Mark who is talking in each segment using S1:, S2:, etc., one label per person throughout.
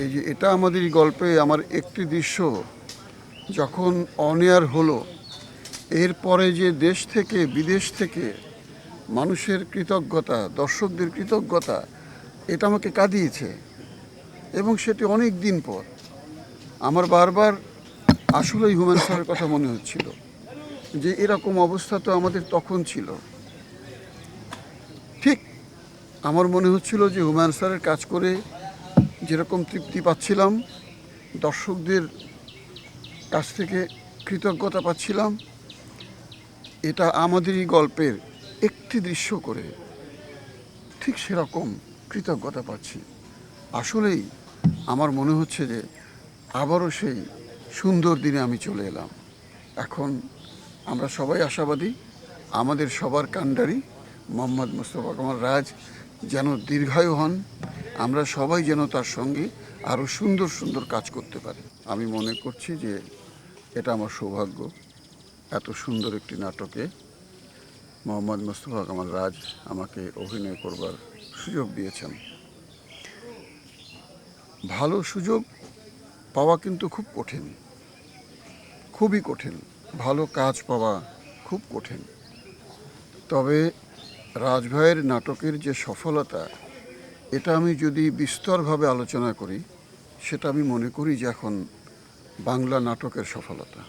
S1: এই যে এটা আমাদের এই গল্পে আমার একটি দৃশ্য যখন অন এয়ার হলো, এরপরে যে দেশ থেকে বিদেশ থেকে মানুষের কৃতজ্ঞতা, দর্শকদের কৃতজ্ঞতা, এটা আমাকে কাঁদিয়েছে। এবং সেটি অনেক দিন পর আমার বারবার আসলেই হুমায়ূন স্যারের কথা মনে হচ্ছিল যে এরকম অবস্থা তো আমাদের তখন ছিল। ঠিক আমার মনে হচ্ছিল যে হুমায়ূন স্যারের কাজ করে যেরকম তৃপ্তি পাচ্ছিলাম, দর্শকদের কাছ থেকে কৃতজ্ঞতা পাচ্ছিলাম, এটা আমাদেরই গল্পের একটি দৃশ্য করে ঠিক সেরকম কৃতজ্ঞতা পাচ্ছি। আসলেই আমার মনে হচ্ছে যে আবারও সেই সুন্দর দিনে আমি চলে এলাম। এখন আমরা সবাই আশাবাদী, আমাদের সবার কাণ্ডারি মোহাম্মদ মোস্তফা কামাল রাজ যেন দীর্ঘায়ু হন, আমরা সবাই যেন তার সঙ্গে আরও সুন্দর সুন্দর কাজ করতে পারি। আমি মনে করছি যে এটা আমার সৌভাগ্য, এত সুন্দর একটি নাটকে মোহাম্মদ মোস্তফা কামাল রাজ আমাকে অভিনয় করবার সুযোগ দিয়েছেন। ভালো সুযোগ পাওয়া কিন্তু খুব কঠিন, খুবই কঠিন। ভালো কাজ পাওয়া খুব কঠিন। তবে রাজভাইয়ের নাটকের যে সফলতা, এটা আমি যদি বিস্তরভাবে আলোচনা করি, সেটা আমি মনে করি যে এখন বাংলা নাটকের সফলতা।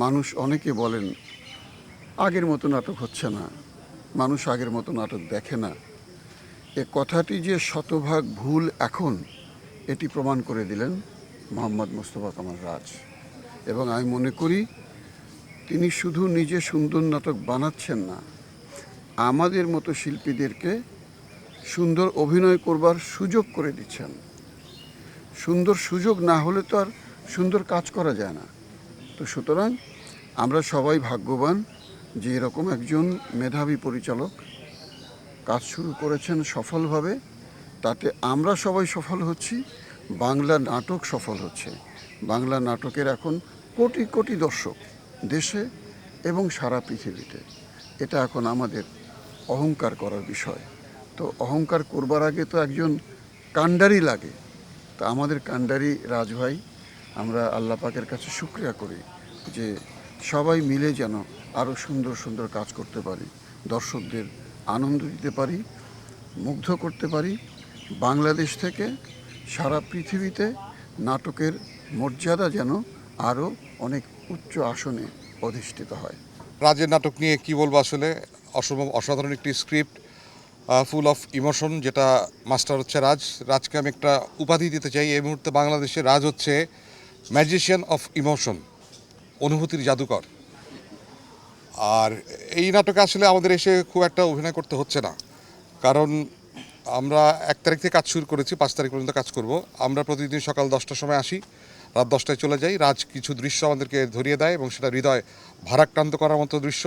S1: মানুষ অনেকে বলেন আগের মতো নাটক হচ্ছে না, মানুষ আগের মতো নাটক দেখে না। এ কথাটি যে শতভাগ ভুল এখন, এটি প্রমাণ করে দিলেন মোহাম্মদ মোস্তফা কামাল রাজ। এবং আমি মনে করি তিনি শুধু নিজে সুন্দর নাটক বানাচ্ছেন না, আমাদের মতো শিল্পীদেরকে সুন্দর অভিনয় করবার সুযোগ করে দিচ্ছেন। সুন্দর সুযোগ না হলে তো আর সুন্দর কাজ করা যায় না। তো সুতরাং আমরা সবাই ভাগ্যবান যে এরকম একজন মেধাবী পরিচালক কাজ শুরু করেছেন সফলভাবে। তাতে আমরা সবাই সফল হচ্ছি, বাংলা নাটক সফল হচ্ছে। বাংলা নাটকের এখন কোটি কোটি দর্শক দেশে এবং সারা পৃথিবীতে। এটা এখন আমাদের অহংকার করার বিষয়। তো অহংকার করবার আগে তো একজন কাণ্ডারি লাগে। তো আমাদের কাণ্ডারি রাজভাই, আমরা আল্লাহ পাকের কাছে শুকরিয়া করি যে সবাই মিলে যেন আরও সুন্দর সুন্দর কাজ করতে পারি, দর্শকদের আনন্দ দিতে পারি, মুগ্ধ করতে পারি। বাংলাদেশ থেকে সারা পৃথিবীতে নাটকের মর্যাদা যেন আরও অনেক উচ্চ আসনে অধিষ্ঠিত হয়।
S2: রাজের নাটক নিয়ে কি বলবো, আসলে অসম্ভব অসাধারণ একটি স্ক্রিপ্ট, ফুল অফ ইমোশন, যেটা মাস্টার হচ্ছে রাজ। রাজকে আমি একটা উপাধি দিতে চাই এই মুহূর্তে বাংলাদেশে। রাজ হচ্ছে ম্যাজিশিয়ান অফ ইমোশন, অনুভূতির জাদুকর। আর এই নাটকে আসলে আমাদের এসে খুব একটা অভিনয় করতে হচ্ছে না, কারণ আমরা 1 তারিখ থেকে কাজ শুরু করেছি, 5 তারিখ পর্যন্ত কাজ করব। আমরা প্রতিদিন সকাল 10টার সময় আসি, রাত 10টায় চলে যাই। রাজ কিছু দৃশ্য আমাদেরকে ধরিয়ে দেয় এবং সেটা হৃদয় ভারাক্রান্ত করার মতো দৃশ্য।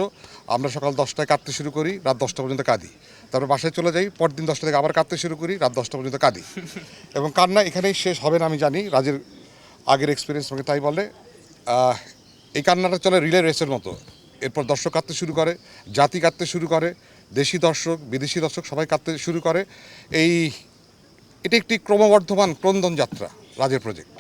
S2: আমরা সকাল 10টায় কাঁদতে শুরু করি, রাত 10টা পর্যন্ত কাঁদি। তারপর বাসায় চলে যাই, পরদিন 10টা থেকে আবার কাঁদতে শুরু করি, রাত 10টা পর্যন্ত কাঁদি। এবং কান্না এখানেই শেষ হবে না আমি জানি, রাজের আগের এক্সপিরিয়েন্স আমাকে তাই বলে। এই কান্নাটা চলে রিলে রেসের মতো। এরপর দর্শক কাঁদতে শুরু করে, জাতি কাঁদতে শুরু করে, দেশি দর্শক বিদেশি দর্শক সবাই কাঁদতে শুরু করে। এটা একটি ক্রমবর্ধমান ক্রন্দন যাত্রা রাজের প্রজেক্ট।